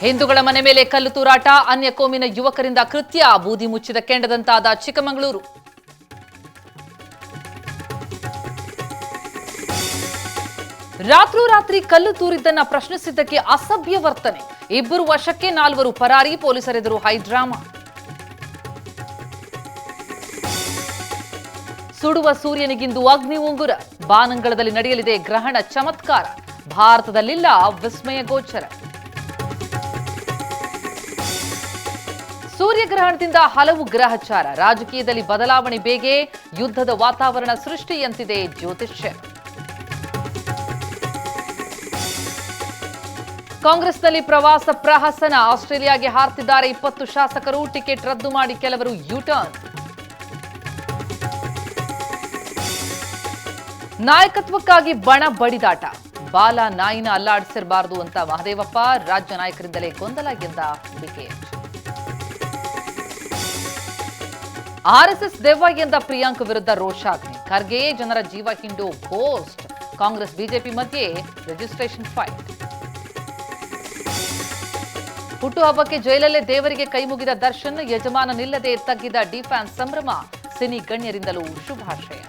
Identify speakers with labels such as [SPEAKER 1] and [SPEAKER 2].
[SPEAKER 1] ಹಿಂದೂಗಳ ಮನೆ ಮೇಲೆ ಕಲ್ಲು ತೂರಾಟ, ಅನ್ಯ ಕೋಮಿನ ಯುವಕರಿಂದ ಕೃತ್ಯ, ಬೂದಿ ಮುಚ್ಚಿದ ಕೆಂಡದಂತಾದ ಚಿಕ್ಕಮಗಳೂರು. ರಾತ್ರೋರಾತ್ರಿ ಕಲ್ಲು ತೂರಿದ್ದನ್ನ ಪ್ರಶ್ನಿಸಿದ್ದಕ್ಕೆ ಅಸಭ್ಯ ವರ್ತನೆ, ಇಬ್ಬರು ವಶಕ್ಕೆ, 4 ಪರಾರಿ, ಪೊಲೀಸರೆದುರು ಹೈಡ್ರಾಮಾ. ಸುಡುವ ಸೂರ್ಯನಿಗಿಂದು ಅಗ್ನಿ ಉಂಗುರ, ಬಾನಂಗಳದಲ್ಲಿ ನಡೆಯಲಿದೆ ಗ್ರಹಣ ಚಮತ್ಕಾರ, ಭಾರತದಲ್ಲಿಲ್ಲ ವಿಸ್ಮಯ ಗೋಚರ. ಸೂರ್ಯಗ್ರಹಣದಿಂದ ಹಲವು ಗ್ರಹಚಾರ, ರಾಜಕೀಯದಲ್ಲಿ ಬದಲಾವಣೆ ಬೇಗೆ, ಯುದ್ಧದ ವಾತಾವರಣ ಸೃಷ್ಟಿಯಂತಿದೆ ಜ್ಯೋತಿಷ್ಯ. ಕಾಂಗ್ರೆಸ್ನಲ್ಲಿ ಪ್ರವಾಸ ಪ್ರಹಸನ, ಆಸ್ಟ್ರೇಲಿಯಾಗೆ ಹಾರ್ತಿದ್ದಾರೆ 20 ಶಾಸಕರು, ಟಿಕೆಟ್ ರದ್ದು ಮಾಡಿ ಕೆಲವರು ಯೂಟರ್ನ್. ನಾಯಕತ್ವಕ್ಕಾಗಿ ಬಣ ಬಡಿದಾಟ, ಬಾಲ ನಾಯಿನ ಅಲ್ಲಾಡಿಸಿರಬಾರದು ಅಂತ ಮಹದೇವಪ್ಪ, ರಾಜ್ಯ ನಾಯಕರಿಂದಲೇ ಗೊಂದಲ ಎಂದ ಡಿಕೆಎಚ್. ಆರ್ಎಸ್ಎಸ್ ದೆವ್ವ ಎಂದ ಪ್ರಿಯಾಂಕ್ ವಿರುದ್ಧ ರೋಷಾಗ್ನಿ, ಖರ್ಗೆ ಜನರ ಜೀವ ಹಿಂಡು ಘೋಸ್ಟ್, ಕಾಂಗ್ರೆಸ್ ಬಿಜೆಪಿ ಮಧ್ಯೆ ರಿಜಿಸ್ಟ್ರೇಷನ್ ಫೈಟ್. ಹುಟ್ಟುಹಬ್ಬಕ್ಕೆ ಜೈಲಲ್ಲೇ ದೇವರಿಗೆ ಕೈ ಮುಗಿದ ದರ್ಶನ್, ಯಜಮಾನನಿಲ್ಲದೆ ತಗ್ಗಿದ ಡಿಫ್ಯಾನ್ಸ್ ಸಂಭ್ರಮ, ಸಿನಿ ಗಣ್ಯರಿಂದಲೂ ಶುಭಾಶಯ.